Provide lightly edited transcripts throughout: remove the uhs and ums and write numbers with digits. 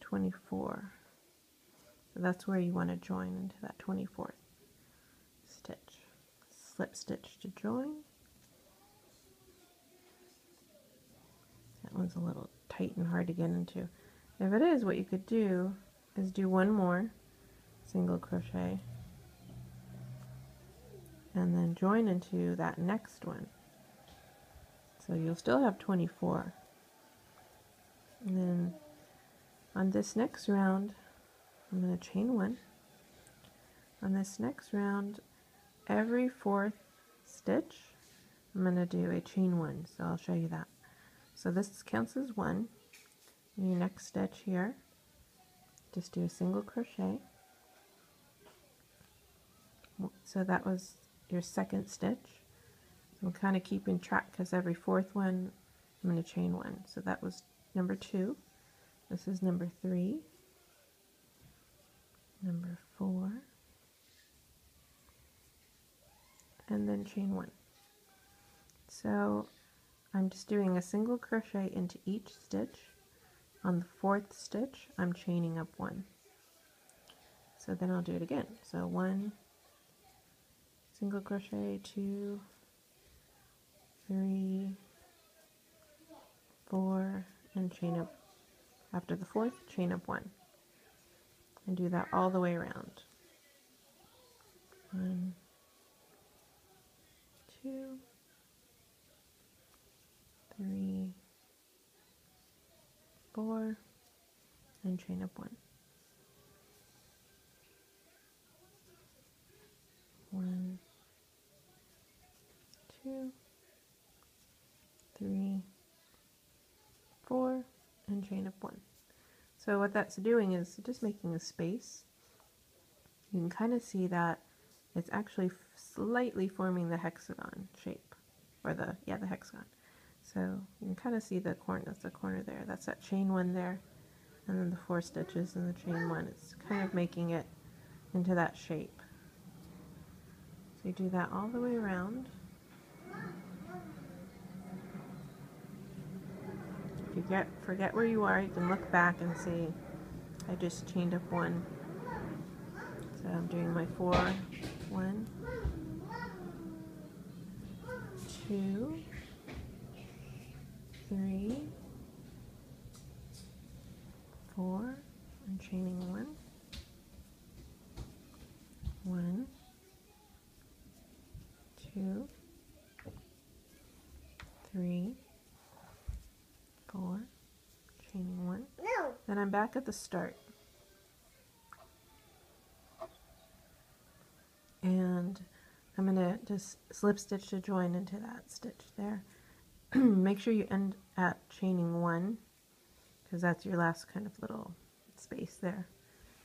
24. So that's where you want to join into that 24th stitch. Slip stitch to join. That one's a little tight and hard to get into. If it is, what you could do is do one more single crochet and then join into that next one. So you'll still have 24. And then on this next round, I'm going to chain one. On this next round, every fourth stitch, I'm going to do a chain one. So I'll show you that. So this counts as one. In your next stitch here, just do a single crochet. So that was your second stitch. I'm kind of keeping track because every fourth one I'm going to chain one. So that was number 2. This is number 3, number 4, and then chain one. So I'm just doing a single crochet into each stitch. On the 4th stitch, I'm chaining up 1. So then I'll do it again. So 1, single crochet, 2, 3, 4, and chain up. After the 4th, chain up 1. And do that all the way around. 1, 2, 3, 4, and chain up 1. 1, 2, 3, 4, and chain up 1. So what that's doing is just making a space. You can kind of see that it's actually slightly forming the hexagon shape, or the hexagon. So you can kind of see the corner. That's the corner there. That's that chain one there, and then the 4 stitches in the chain one. It's kind of making it into that shape. So you do that all the way around. If you forget where you are, you can look back and see I just chained up 1. So I'm doing my 4, 1, 2, 3, 4, and chaining 1, 1, 2, 3, 4, chaining 1. No. Then I'm back at the start. And I'm going to just slip stitch to join into that stitch there. Make sure you end at chaining 1, because that's your last kind of little space there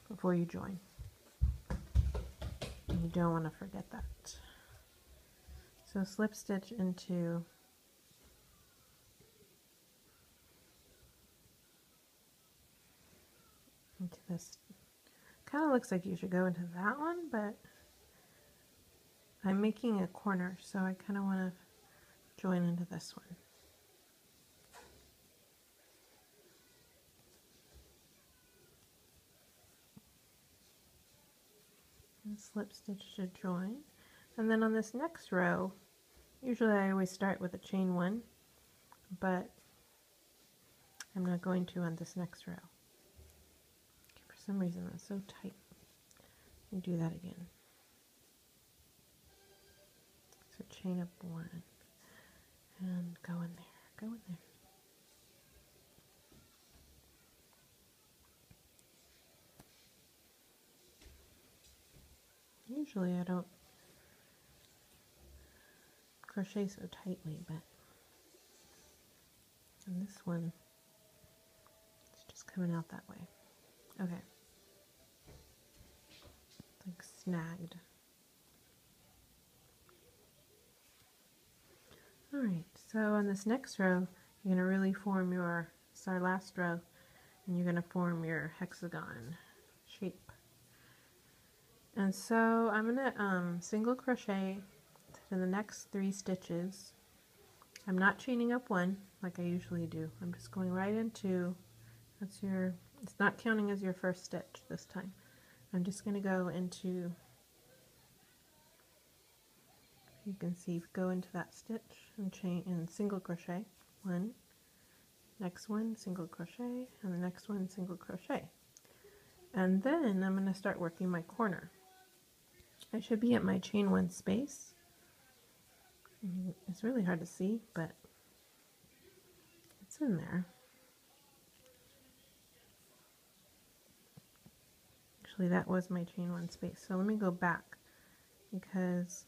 before you join. And you don't want to forget that. So slip stitch into this. Kind of looks like you should go into that one, but I'm making a corner, so I kind of want to join into this one. And slip stitch to join. And then on this next row, usually I always start with a chain 1, but I'm not going to on this next row. For some reason that's so tight. And do that again. So chain up 1 and go in there, go in there. Usually I don't crochet so tightly, but in this one it's just coming out that way. Okay. It's like snagged. Alright, so on this next row, you're going to really form your, it's our last row, and you're going to form your hexagon shape. And so I'm going to single crochet to the next 3 stitches. I'm not chaining up 1 like I usually do. I'm just going right into That's your, it's not counting as your first stitch this time. I'm just going to go into, you can see, go into that stitch and chain and single crochet. One, next one, single crochet, and the next one, single crochet. And then I'm going to start working my corner. I should be at my chain one space. It's really hard to see, but it's in there. Actually, that was my chain one space. So let me go back, because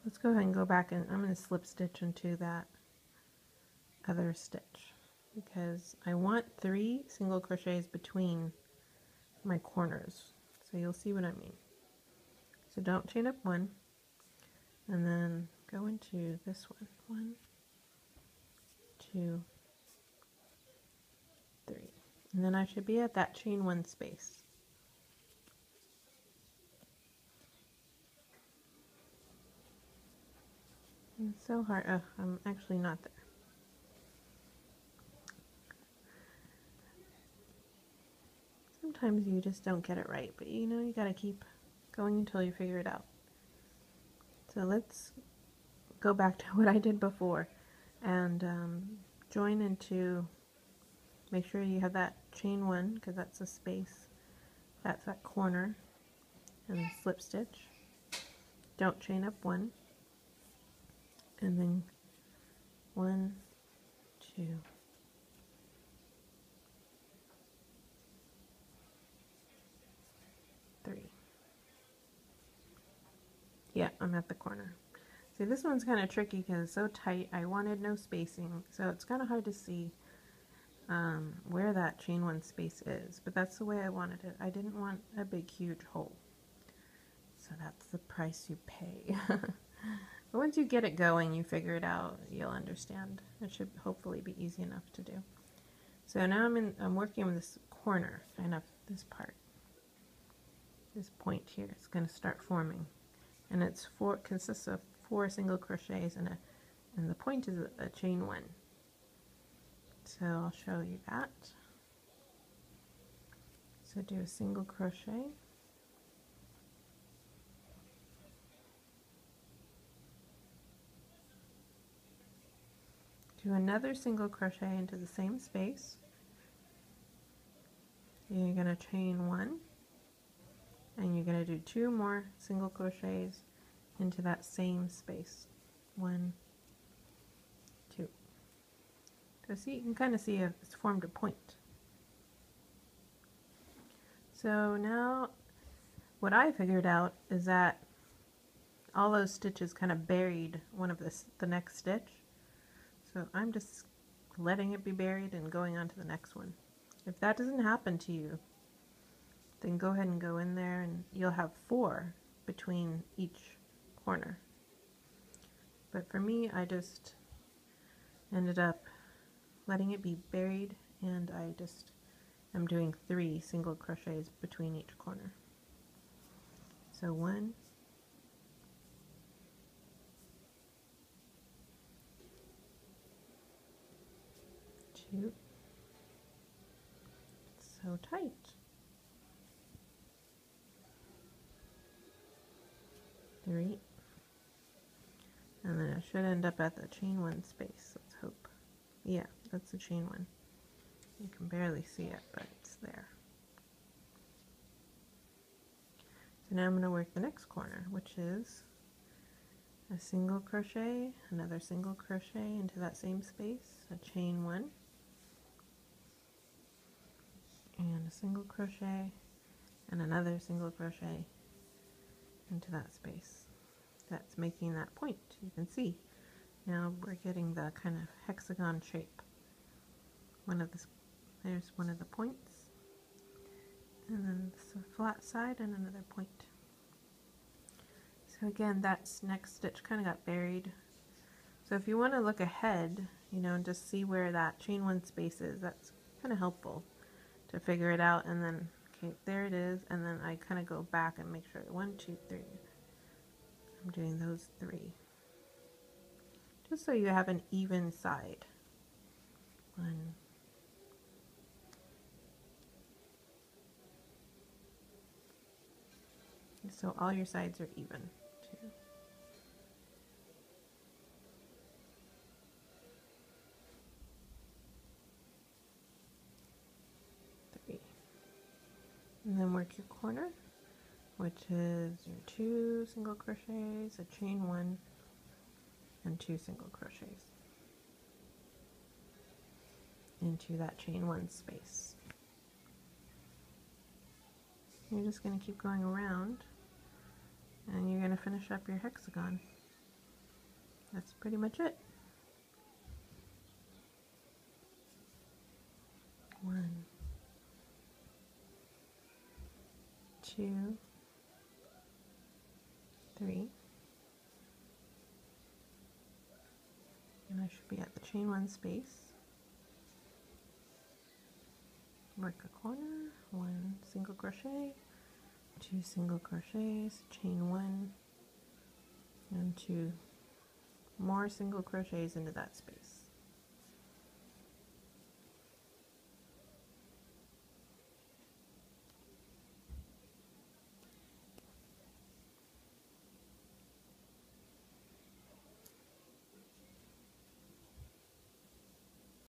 let's go ahead and go back, and I'm going to slip stitch into that other stitch, because I want 3 single crochets between my corners. So you'll see what I mean. So don't chain up 1, and then go into this one. 1, 2, 3. And then I should be at that chain 1 space. It's so hard. Oh, I'm actually not there. Sometimes you just don't get it right, but you know, you gotta keep going until you figure it out. So let's go back to what I did before and join into, make sure you have that chain 1, because that's a space, that's that corner, and slip stitch. Don't chain up 1, and then 1, 2, 3. Yeah, I'm at the corner. See, this one's kind of tricky because it's so tight. I wanted no spacing, so it's kind of hard to see where that chain 1 space is, but that's the way I wanted it. I didn't want a big huge hole, so that's the price you pay. But once you get it going, you figure it out, you'll understand. It should hopefully be easy enough to do. So now I'm working on this corner, kind of this part, this point here. It's going to start forming, and it's consists of 4 single crochets, and the point is a chain 1. So I'll show you that. So do a single crochet, do another single crochet into the same space. You're going to chain 1, and you're going to do 2 more single crochets into that same space. 1, 2. So see, you can kind of see it's formed a point. So now what I figured out is that all those stitches kind of buried one of the next stitch. So I'm just letting it be buried and going on to the next one. If that doesn't happen to you, then go ahead and go in there, and you'll have 4 between each corner. But for me, I just ended up letting it be buried, and I'm doing 3 single crochets between each corner. So 1, 2, so tight. 3, and then I should end up at the chain 1 space. Let's hope. Yeah, that's the chain 1. You can barely see it, but it's there. So now I'm going to work the next corner, which is a single crochet, another single crochet into that same space, a chain 1, and a single crochet, and another single crochet into that space. That's making that point, you can see. Now we're getting the kind of hexagon shape. There's one of the points, and then the flat side and another point. So again, that next stitch kind of got buried. So if you want to look ahead, you know, and just see where that chain 1 space is, that's kind of helpful to figure it out. And then, okay, there it is, and then I kind of go back and make sure 1, 2, 3. I'm doing those 3. just so you have an even side. 1, so all your sides are even. 2, 3, and then work your corner, which is your 2 single crochets, a chain 1, and 2 single crochets into that chain 1 space. You're just going to keep going around, and you're going to finish up your hexagon. That's pretty much it. 1, 2, 3, and I should be at the chain 1 space. Work a corner, 1 single crochet, 2 single crochets, chain 1, and 2 more single crochets into that space.